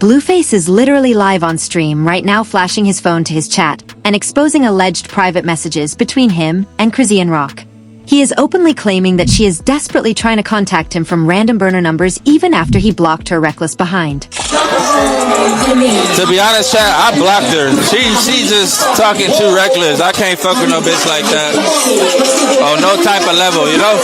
Blueface is literally live on stream right now, flashing his phone to his chat and exposing alleged private messages between him and Chrisean Rock. He is openly claiming that she is desperately trying to contact him from random burner numbers even after he blocked her reckless behind. To be honest, chat, I blocked her. She just talking too reckless. I can't fuck with no bitch like that. On no type of level, you know?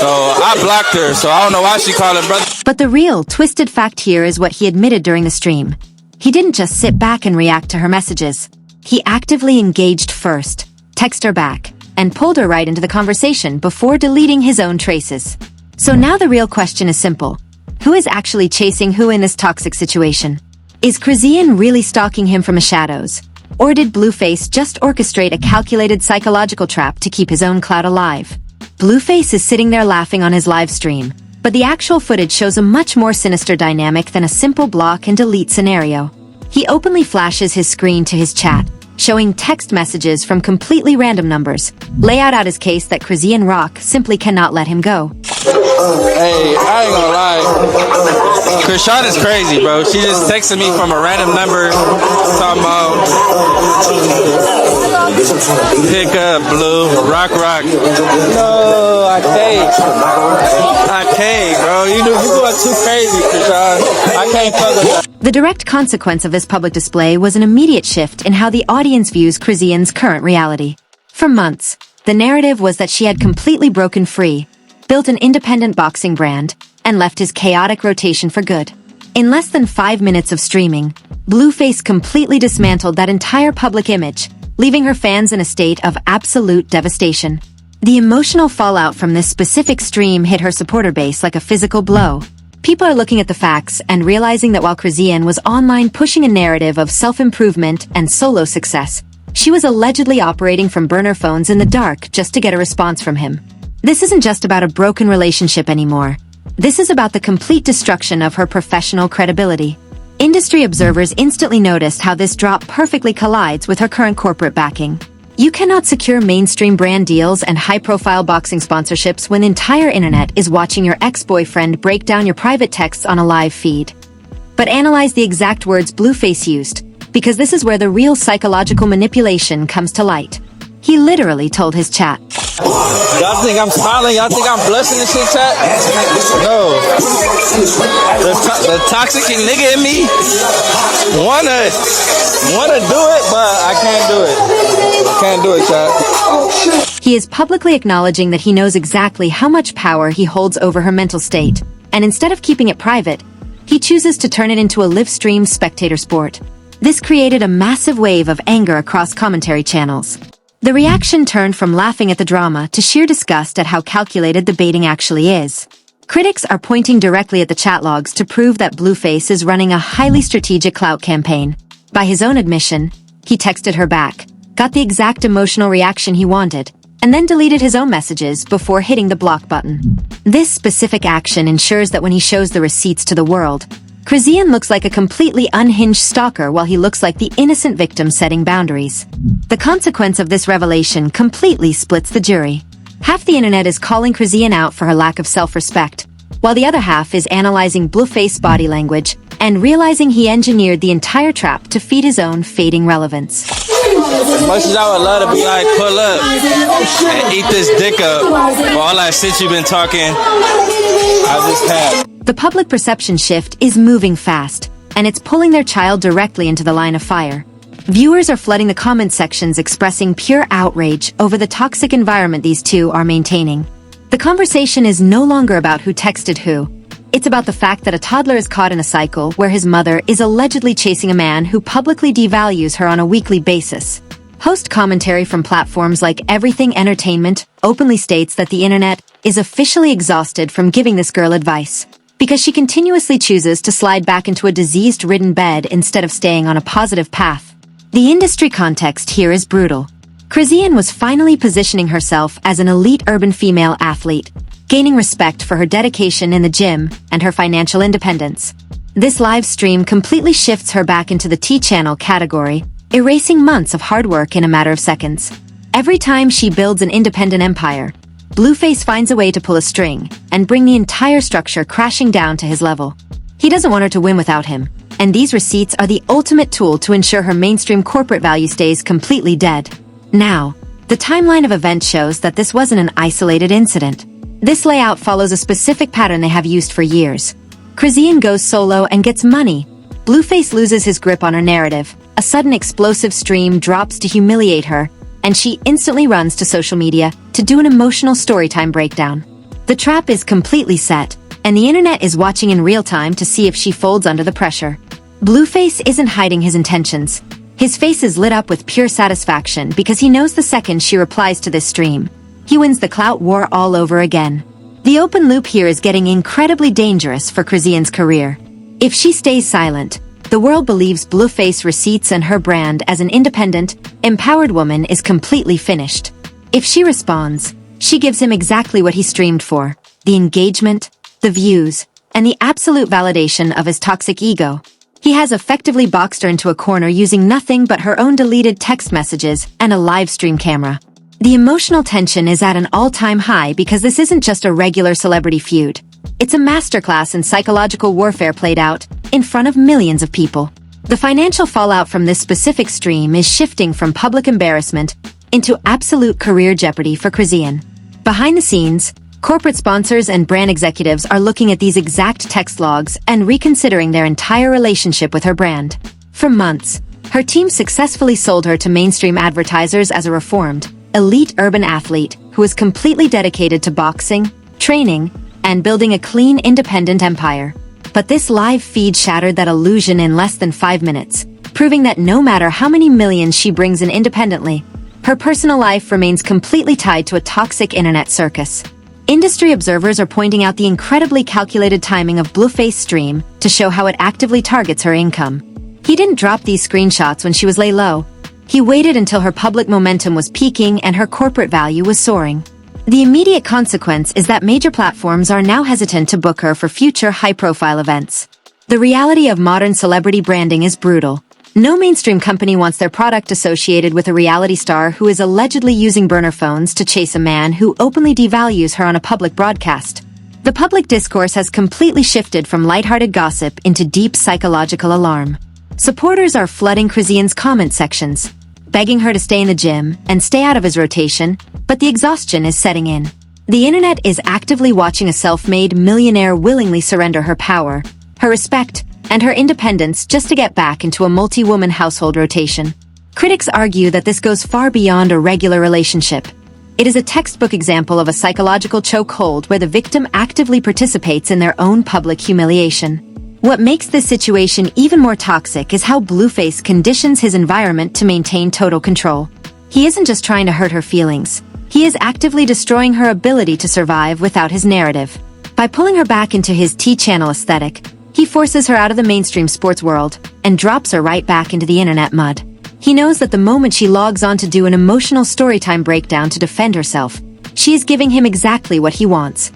So I blocked her, so I don't know why she calling brother. But the real twisted fact here is what he admitted during the stream. He didn't just sit back and react to her messages. He actively engaged first, texted her back, and pulled her right into the conversation before deleting his own traces. So now the real question is simple. Who is actually chasing who in this toxic situation? Is Chrisean really stalking him from the shadows? Or did Blueface just orchestrate a calculated psychological trap to keep his own clout alive? Blueface is sitting there laughing on his live stream, but the actual footage shows a much more sinister dynamic than a simple block and delete scenario. He openly flashes his screen to his chat, showing text messages from completely random numbers, lay out his case that Chrisean Rock simply cannot let him go. Hey, I ain't gonna lie. Chrisean is crazy, bro. She just texted me from a random number talking about pick up, Blue, rock. No, I can't, bro. You going too crazy, Chrisean. I can't fuck with that. The direct consequence of this public display was an immediate shift in how the audience views Chrisean's current reality. For months, the narrative was that she had completely broken free, built an independent boxing brand, and left his chaotic rotation for good. In less than 5 minutes of streaming, Blueface completely dismantled that entire public image, leaving her fans in a state of absolute devastation. The emotional fallout from this specific stream hit her supporter base like a physical blow. People are looking at the facts and realizing that while Chrisean was online pushing a narrative of self-improvement and solo success, she was allegedly operating from burner phones in the dark just to get a response from him. This isn't just about a broken relationship anymore. This is about the complete destruction of her professional credibility. Industry observers instantly noticed how this drop perfectly collides with her current corporate backing. You cannot secure mainstream brand deals and high-profile boxing sponsorships when the entire internet is watching your ex-boyfriend break down your private texts on a live feed. But analyze the exact words Blueface used, because this is where the real psychological manipulation comes to light. He literally told his chat, Y'all think I'm smiling? Y'all think I'm blushing and shit, chat? No. The toxic nigga in me wanna do it, but I can't do it. I can't do it, chat. He is publicly acknowledging that he knows exactly how much power he holds over her mental state, and instead of keeping it private, he chooses to turn it into a live stream spectator sport. This created a massive wave of anger across commentary channels. The reaction turned from laughing at the drama to sheer disgust at how calculated the baiting actually is. Critics are pointing directly at the chat logs to prove that Blueface is running a highly strategic clout campaign. By his own admission, he texted her back, got the exact emotional reaction he wanted, and then deleted his own messages before hitting the block button. This specific action ensures that when he shows the receipts to the world, Chrisean looks like a completely unhinged stalker while he looks like the innocent victim setting boundaries. The consequence of this revelation completely splits the jury. Half the internet is calling Chrisean out for her lack of self-respect, while the other half is analyzing Blueface's body language and realizing he engineered the entire trap to feed his own fading relevance. As much as I would love to be like, pull up and eat this dick up for all that shit you've been talking, I just have. The public perception shift is moving fast, and it's pulling their child directly into the line of fire. Viewers are flooding the comment sections expressing pure outrage over the toxic environment these two are maintaining. The conversation is no longer about who texted who. It's about the fact that a toddler is caught in a cycle where his mother is allegedly chasing a man who publicly devalues her on a weekly basis. Host commentary from platforms like Everything Entertainment openly states that the internet is officially exhausted from giving this girl advice, because she continuously chooses to slide back into a disease-ridden bed instead of staying on a positive path. The industry context here is brutal. Chrisean was finally positioning herself as an elite urban female athlete, gaining respect for her dedication in the gym and her financial independence. This live stream completely shifts her back into the T-channel category, erasing months of hard work in a matter of seconds. Every time she builds an independent empire, Blueface finds a way to pull a string and bring the entire structure crashing down to his level. He doesn't want her to win without him, and these receipts are the ultimate tool to ensure her mainstream corporate value stays completely dead. Now, the timeline of events shows that this wasn't an isolated incident. This layout follows a specific pattern they have used for years. Chrisean goes solo and gets money. Blueface loses his grip on her narrative. A sudden explosive stream drops to humiliate her, and she instantly runs to social media to do an emotional storytime breakdown. The trap is completely set, and the internet is watching in real time to see if she folds under the pressure. Blueface isn't hiding his intentions. His face is lit up with pure satisfaction because he knows the second she replies to this stream, he wins the clout war all over again. The open loop here is getting incredibly dangerous for Chrisean's career. If she stays silent, the world believes Blueface receipts and her brand as an independent, empowered woman is completely finished. If she responds, she gives him exactly what he streamed for: the engagement, the views, and the absolute validation of his toxic ego. He has effectively boxed her into a corner using nothing but her own deleted text messages and a live stream camera. The emotional tension is at an all-time high because this isn't just a regular celebrity feud. It's a masterclass in psychological warfare played out in front of millions of people. The financial fallout from this specific stream is shifting from public embarrassment into absolute career jeopardy for Chrisean. Behind the scenes, corporate sponsors and brand executives are looking at these exact text logs and reconsidering their entire relationship with her brand. For months, her team successfully sold her to mainstream advertisers as a reformed, elite urban athlete who is completely dedicated to boxing, training, and building a clean, independent empire. But this live feed shattered that illusion in less than 5 minutes, proving that no matter how many millions she brings in independently, her personal life remains completely tied to a toxic internet circus. Industry observers are pointing out the incredibly calculated timing of Blueface's stream to show how it actively targets her income. He didn't drop these screenshots when she was lay low. He waited until her public momentum was peaking and her corporate value was soaring. The immediate consequence is that major platforms are now hesitant to book her for future high-profile events. The reality of modern celebrity branding is brutal. No mainstream company wants their product associated with a reality star who is allegedly using burner phones to chase a man who openly devalues her on a public broadcast. The public discourse has completely shifted from lighthearted gossip into deep psychological alarm. Supporters are flooding Chrisean's comment sections, begging her to stay in the gym and stay out of his rotation, but the exhaustion is setting in. The internet is actively watching a self-made millionaire willingly surrender her power, her respect, and her independence just to get back into a multi-woman household rotation. Critics argue that this goes far beyond a regular relationship. It is a textbook example of a psychological chokehold where the victim actively participates in their own public humiliation. What makes this situation even more toxic is how Blueface conditions his environment to maintain total control. He isn't just trying to hurt her feelings. He is actively destroying her ability to survive without his narrative. By pulling her back into his T-channel aesthetic, he forces her out of the mainstream sports world and drops her right back into the internet mud. He knows that the moment she logs on to do an emotional storytime breakdown to defend herself, she is giving him exactly what he wants: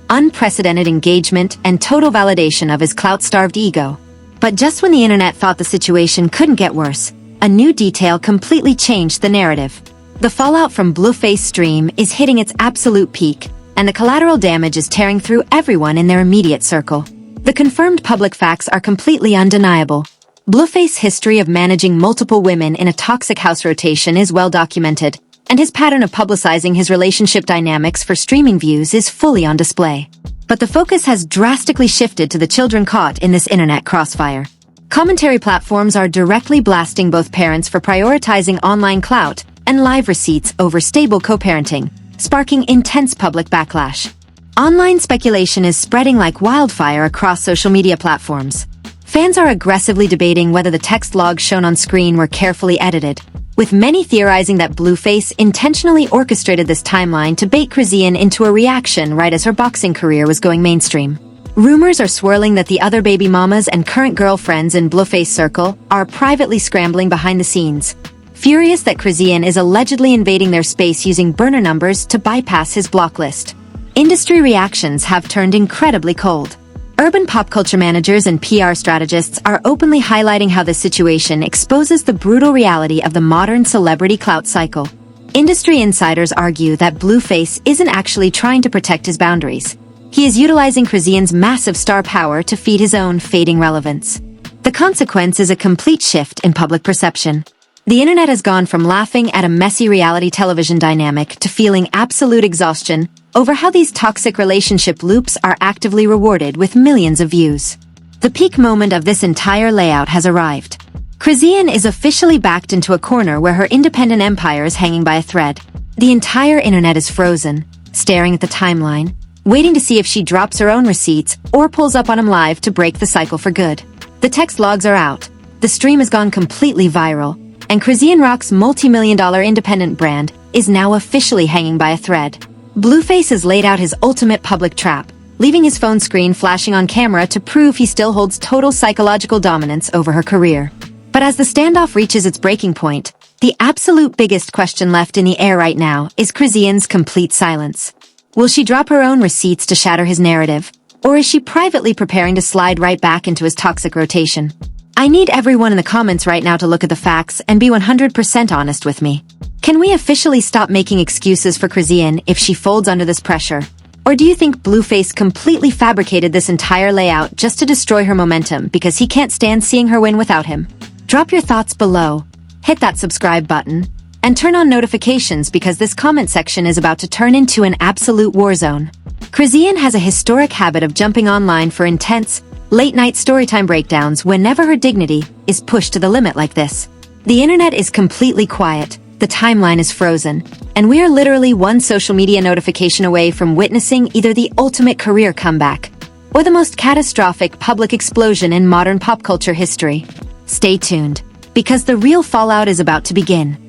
unprecedented engagement and total validation of his clout-starved ego. But just when the internet thought the situation couldn't get worse, a new detail completely changed the narrative. The fallout from Blueface's stream is hitting its absolute peak, and the collateral damage is tearing through everyone in their immediate circle. The confirmed public facts are completely undeniable. Blueface's history of managing multiple women in a toxic house rotation is well documented, and his pattern of publicizing his relationship dynamics for streaming views is fully on display. But the focus has drastically shifted to the children caught in this internet crossfire. Commentary platforms are directly blasting both parents for prioritizing online clout and live receipts over stable co-parenting, sparking intense public backlash. Online speculation is spreading like wildfire across social media platforms. Fans are aggressively debating whether the text logs shown on screen were carefully edited, with many theorizing that Blueface intentionally orchestrated this timeline to bait Chrisean into a reaction right as her boxing career was going mainstream. Rumors are swirling that the other baby mamas and current girlfriends in Blueface's circle are privately scrambling behind the scenes, furious that Chrisean is allegedly invading their space using burner numbers to bypass his block list. Industry reactions have turned incredibly cold. Urban pop culture managers and PR strategists are openly highlighting how this situation exposes the brutal reality of the modern celebrity clout cycle. Industry insiders argue that Blueface isn't actually trying to protect his boundaries. He is utilizing Chrisean's massive star power to feed his own fading relevance. The consequence is a complete shift in public perception. The internet has gone from laughing at a messy reality television dynamic to feeling absolute exhaustion over how these toxic relationship loops are actively rewarded with millions of views. The peak moment of this entire layout has arrived. Chrisean is officially backed into a corner where her independent empire is hanging by a thread. The entire internet is frozen, staring at the timeline, waiting to see if she drops her own receipts or pulls up on him live to break the cycle for good. The text logs are out, the stream has gone completely viral, and Chrisean Rock's multi-million-dollar independent brand is now officially hanging by a thread. Blueface has laid out his ultimate public trap, leaving his phone screen flashing on camera to prove he still holds total psychological dominance over her career. But as the standoff reaches its breaking point, the absolute biggest question left in the air right now is Chrisean's complete silence. Will she drop her own receipts to shatter his narrative, or is she privately preparing to slide right back into his toxic rotation? I need everyone in the comments right now to look at the facts and be 100% honest with me. Can we officially stop making excuses for Chrisean if she folds under this pressure? Or do you think Blueface completely fabricated this entire layout just to destroy her momentum because he can't stand seeing her win without him? Drop your thoughts below, hit that subscribe button, and turn on notifications because this comment section is about to turn into an absolute war zone. Chrisean has a historic habit of jumping online for intense, late-night storytime breakdowns whenever her dignity is pushed to the limit like this. The internet is completely quiet, the timeline is frozen, and we are literally one social media notification away from witnessing either the ultimate career comeback or the most catastrophic public explosion in modern pop culture history. Stay tuned, because the real fallout is about to begin.